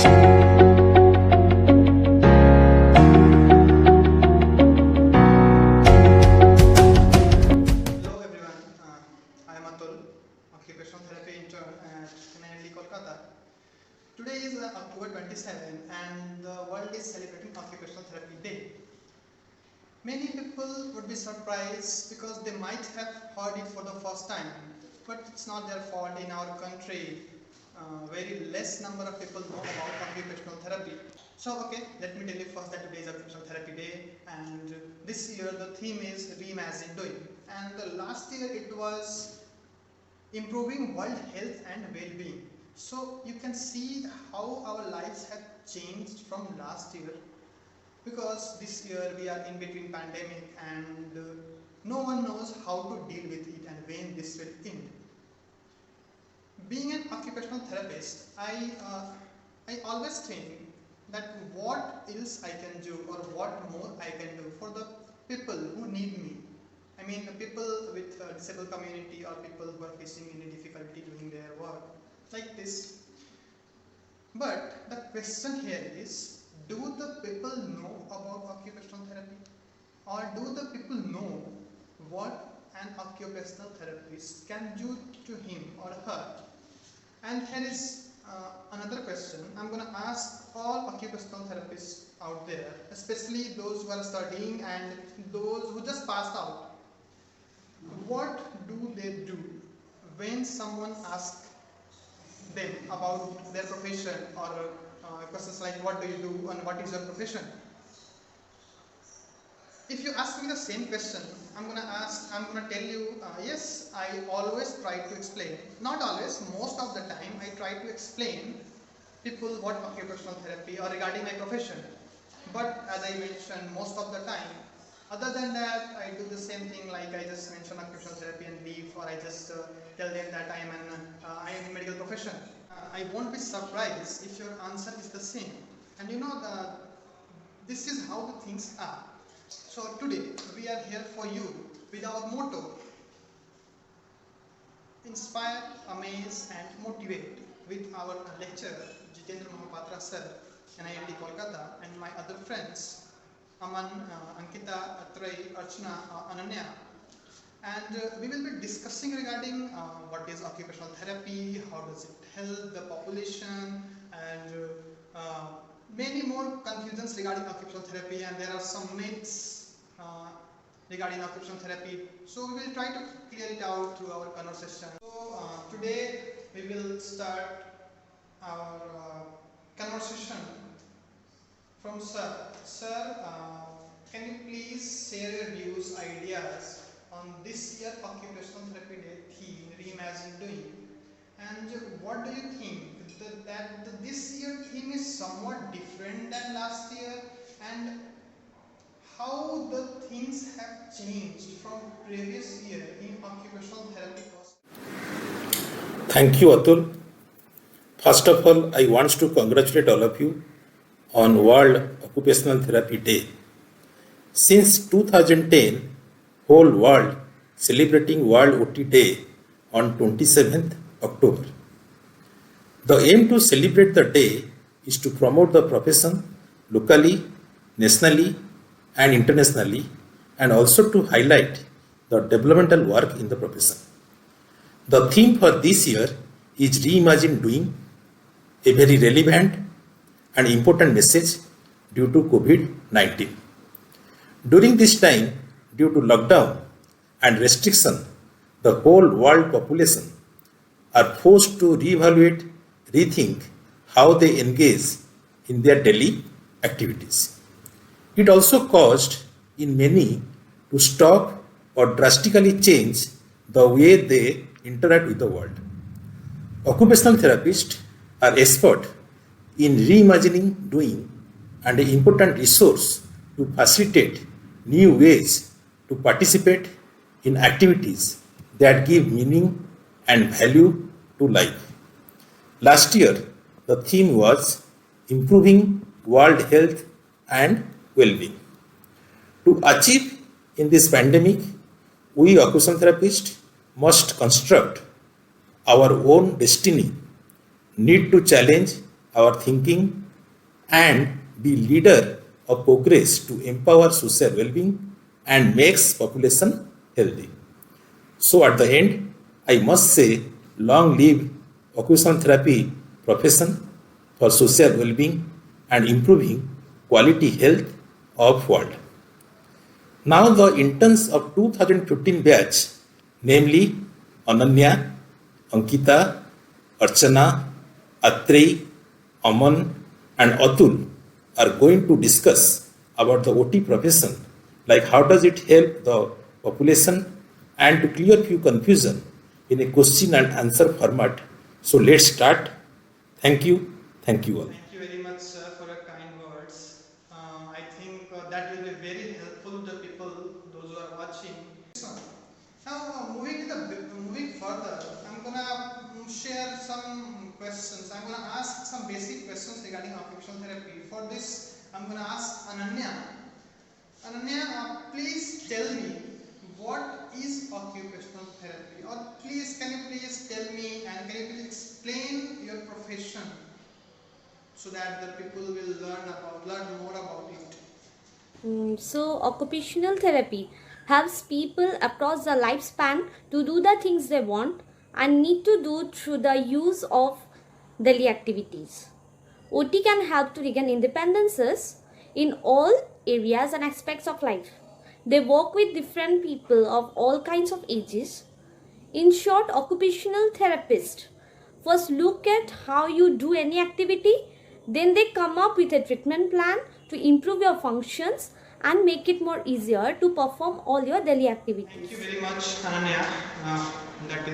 Hello everyone, I am Atul, occupational therapy intern at NILT Kolkata. Today is October 27 and the world is celebrating Occupational Therapy Day. Many people would be surprised because they might have heard it for the first time, but it's not their fault. In our country, very less number of people know about occupational therapy. So okay, let me tell you first that today is Occupational Therapy Day, and this year the theme is Reimagine Doing, and the last year it was improving world health and well-being. So you can see how our lives have changed from last year, because this year we are in between pandemic and no one knows how to deal with it and when this will end. Being an occupational therapist, I always think that what else I can do or what more I can do for the people who need me. I mean, the people with disabled community or people who are facing any difficulty doing their work like this. But the question here is, do the people know about occupational therapy, or do the people know what an occupational therapist can do to him or her? And here is another question I'm going to ask all occupational therapists out there, especially those who are studying and those who just passed out. What do they do when someone asks them about their profession, or questions like what do you do and what is your profession? If you ask me the same question, I'm gonna tell you, yes, I always try to explain. Not always, most of the time I try to explain people what occupational therapy or regarding my profession. But as I mentioned, most of the time, other than that, I do the same thing, like I just mention occupational therapy and leave, or I just tell them that I am in medical profession. I won't be surprised if your answer is the same. And you know, this is how the things are. So today we are here for you with our motto: inspire, amaze and motivate, with our lecturer Jitendra Mohapatra sir, NILT Kolkata, and my other friends Aman, Ankita, Atray, Archana, Ananya. And we will be discussing regarding what is occupational therapy, how does it help the population, and many more confusions regarding occupational therapy, and there are some myths regarding occupational therapy. So we will try to clear it out through our conversation. So today we will start our conversation from Sir. Sir, can you please share your views, ideas on this year Occupational Therapy Day theme, Reimagine Doing? And what do you think that this year theme is somewhat different than last year, and how the things have changed from previous year in occupational therapy? Thank you, Atul. First of all, I want to congratulate all of you on World Occupational Therapy Day. Since 2010, whole world celebrating World OT Day on 27th October. The aim to celebrate the day is to promote the profession locally, nationally and internationally, and also to highlight the developmental work in the profession. The theme for this year is Reimagine Doing, a very relevant and important message due to COVID-19. During this time, due to lockdown and restriction, the whole world population are forced to reevaluate, rethink how they engage in their daily activities. It also caused in many to stop or drastically change the way they interact with the world. Occupational therapists are expert in reimagining doing and an important resource to facilitate new ways to participate in activities that give meaning and value to life. Last year, the theme was improving world health and well-being. To achieve in this pandemic, we occupational therapists must construct our own destiny, need to challenge our thinking, and be leader of progress to empower social well-being and makes population healthy. So at the end, I must say, long live occupational therapy profession for social well-being and improving quality health of world. Now the interns of 2015 batch, namely Ananya, Ankita, Archana, Atrey, Aman and Atul are going to discuss about the OT profession, like how does it help the population and to clear few confusion in a question and answer format. So let's start. Thank you. Thank you all. Thank you very much, sir, for your kind words. I think that will be very helpful to people, those who are watching. So, now, moving further, I'm gonna share some questions. I'm gonna ask some basic questions regarding occupational therapy. For this, I'm gonna ask Ananya. Ananya, please tell me what is occupational therapy, or can you please tell me and can you please explain your profession so that the people will learn more about it. So, occupational therapy helps people across the lifespan to do the things they want and need to do through the use of daily activities. OT can help to regain independences in all areas and aspects of life. They work with different people of all kinds of ages. In short, occupational therapists first look at how you do any activity, then they come up with a treatment plan to improve your functions and make it more easier to perform all your daily activities. Thank you very much, Ananya. That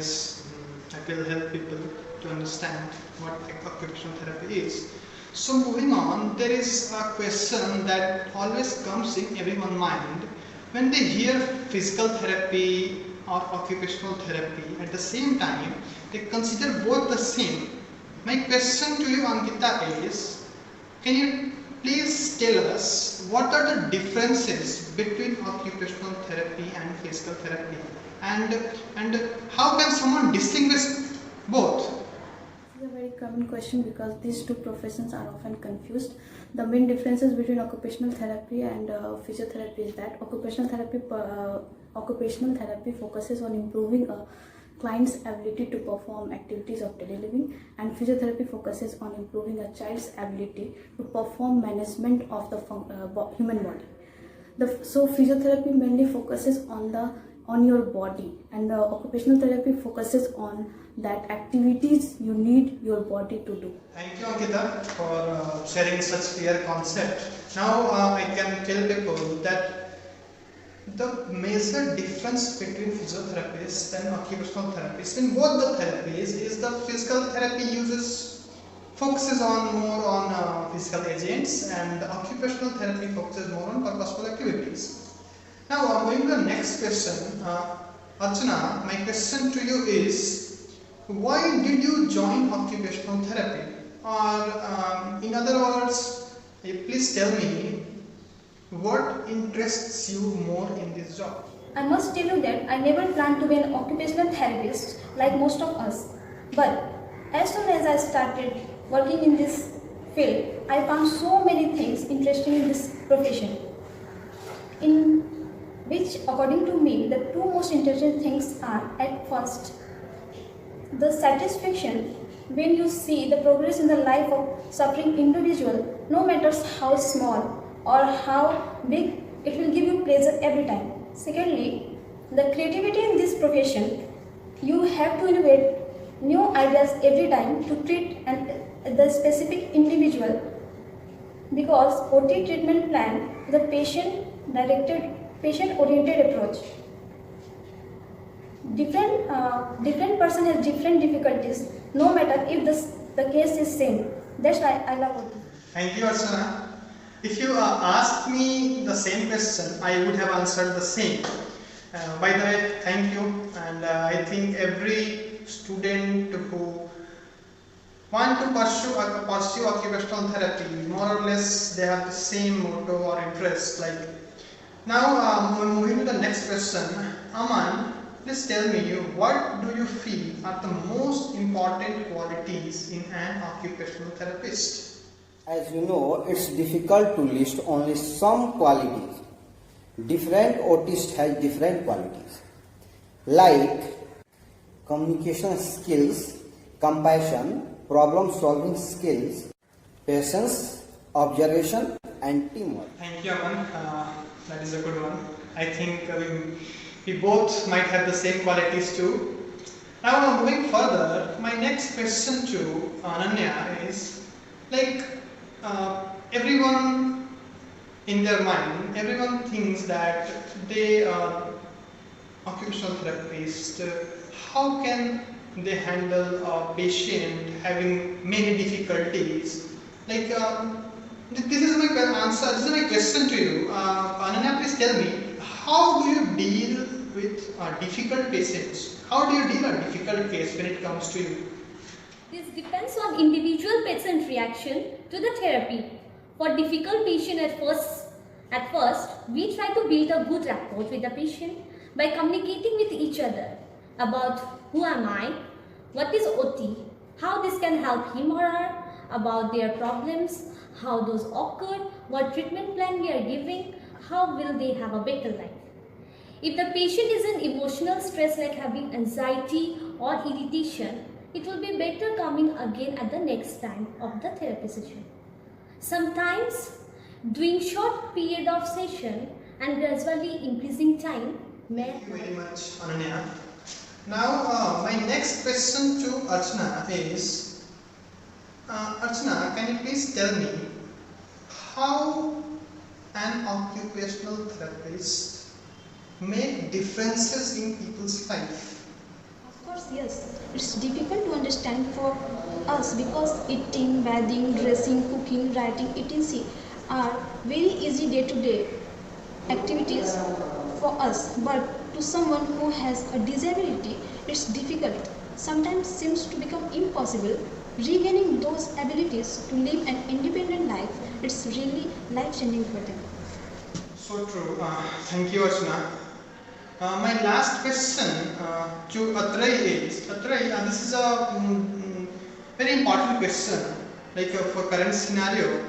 will help people to understand what occupational therapy is. So moving on, there is a question that always comes in everyone's mind when they hear physical therapy or occupational therapy. At the same time, they consider both the same. My question to you, Ankita, is, can you please tell us what are the differences between occupational therapy and physical therapy, and how can someone distinguish both? This is a very common question because these two professions are often confused. The main differences between occupational therapy and physiotherapy is that occupational therapy focuses on improving a client's ability to perform activities of daily living, and physiotherapy focuses on improving a child's ability to perform management of the human body. So physiotherapy mainly focuses on your body, and occupational therapy focuses on that activities you need your body to do. Thank you, Ankita, for sharing such clear concept. Now I can tell people that the major difference between physiotherapists and occupational therapists in both the therapies is the physical therapy focuses more on physical agents, and the occupational therapy focuses more on purposeful activities. Now going to the next question, Archana, my question to you is, why did you join occupational therapy? Or in other words, please tell me what interests you more in this job. I must tell you that I never planned to be an occupational therapist like most of us. But as soon as I started working in this field, I found so many things interesting in this profession. In which, according to me, the two most interesting things are, at first, the satisfaction when you see the progress in the life of suffering individual, no matter how small or how big, it will give you pleasure every time. Secondly, the creativity in this profession, you have to innovate new ideas every time to treat the specific individual, because OT treatment plan is a patient-oriented approach. Different person has different difficulties, no matter if the case is same. That's why I love OT. Thank you, Archana. If you asked me the same question, I would have answered the same. By the way, thank you, and I think every student who want to pursue occupational therapy, more or less they have the same motto or interest. Like now, moving to the next question, Aman, please tell me, what do you feel are the most important qualities in an occupational therapist? As you know, it's difficult to list only some qualities. Different autists have different qualities, like communication skills, compassion, problem-solving skills, patience, observation, and teamwork. Thank you, Aman. That is a good one. I think we both might have the same qualities too. Now, moving further, my next question to Ananya is like everyone in their mind, everyone thinks that they are occupational therapists. How can they handle a patient having many difficulties? Like this is my answer. This is my question to you, Ananya. Please tell me, how do you deal with difficult patients? How do you deal a difficult case when it comes to you? This depends on individual patient reaction to the therapy. For difficult patient at first, we try to build a good rapport with the patient by communicating with each other about who am I, what is OT, how this can help him or her, about their problems, how those occurred, what treatment plan we are giving, how will they have a better life. If the patient is in emotional stress like having anxiety or irritation, it will be better coming again at the next time of the therapy session. Sometimes doing short period of session and gradually increasing time may Thank you very much, Ananya. Now, my next question to Archana is, Archana, can you please tell me how an occupational therapist make differences in people's life? Of course, yes. It's difficult to understand for us because eating, bathing, dressing, cooking, writing, etc. are very easy day-to-day activities for us. But to someone who has a disability, it's difficult. Sometimes seems to become impossible. Regaining those abilities to live an independent life, it's really life-changing for them. So true. Thank you, Archana. My last question to Atray is, Atray, this is a very important question, like for current scenario.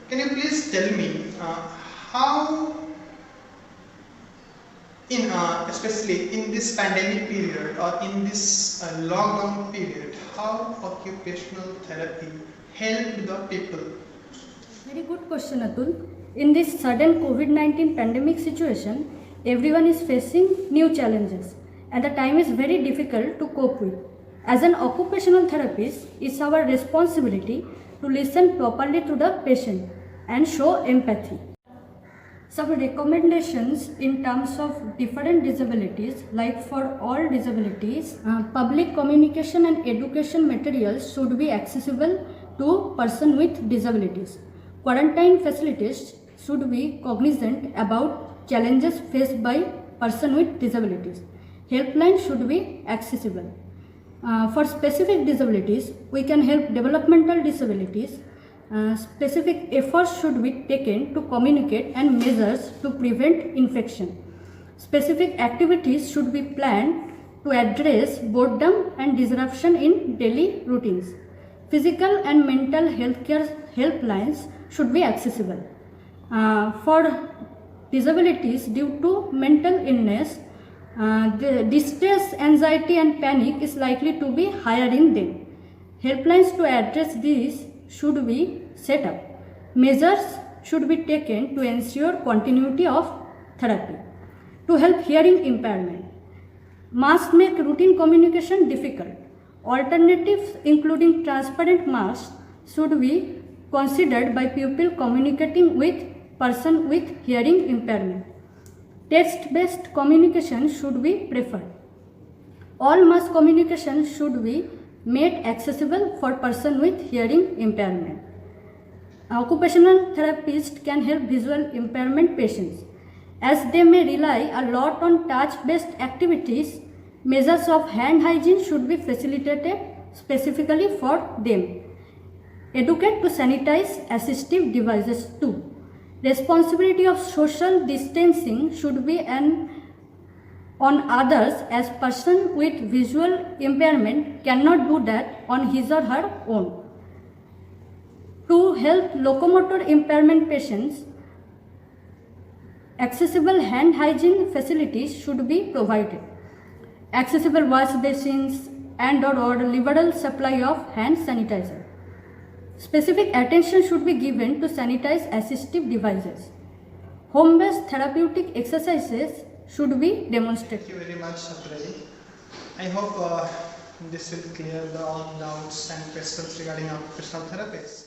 Can you please tell me how, especially in this pandemic period or in this lockdown period, how occupational therapy helped the people? Very good question, Atul. In this sudden COVID-19 pandemic situation, everyone is facing new challenges and the time is very difficult to cope with. As an occupational therapist, it's our responsibility to listen properly to the patient and show empathy. Some recommendations in terms of different disabilities, like for all disabilities, public communication and education materials should be accessible to persons with disabilities. Quarantine facilities should be cognizant about challenges faced by persons with disabilities. Helpline should be accessible. For specific disabilities, we can help developmental disabilities. Specific efforts should be taken to communicate and measures to prevent infection. Specific activities should be planned to address boredom and disruption in daily routines. Physical and mental health care helplines should be accessible. For disabilities due to mental illness, the distress, anxiety and panic is likely to be higher in them. Helplines to address these should be set up. Measures should be taken to ensure continuity of therapy. To help hearing impairment, masks make routine communication difficult. Alternatives including transparent masks should be considered by pupil communicating with person with hearing impairment. Text-based communication should be preferred. All mass communication should be made accessible for person with hearing impairment. Occupational therapists can help visual impairment patients. As they may rely a lot on touch-based activities, measures of hand hygiene should be facilitated specifically for them. Educate to sanitize assistive devices too. Responsibility of social distancing should be an on others as person with visual impairment cannot do that on his or her own. To help locomotor impairment patients, accessible hand hygiene facilities should be provided. Accessible wash basins and/or liberal supply of hand sanitizer. Specific attention should be given to sanitize assistive devices. Home-based therapeutic exercises should be demonstrated. Thank you very much, Atrey. I hope this will clear all doubts and questions regarding occupational therapists.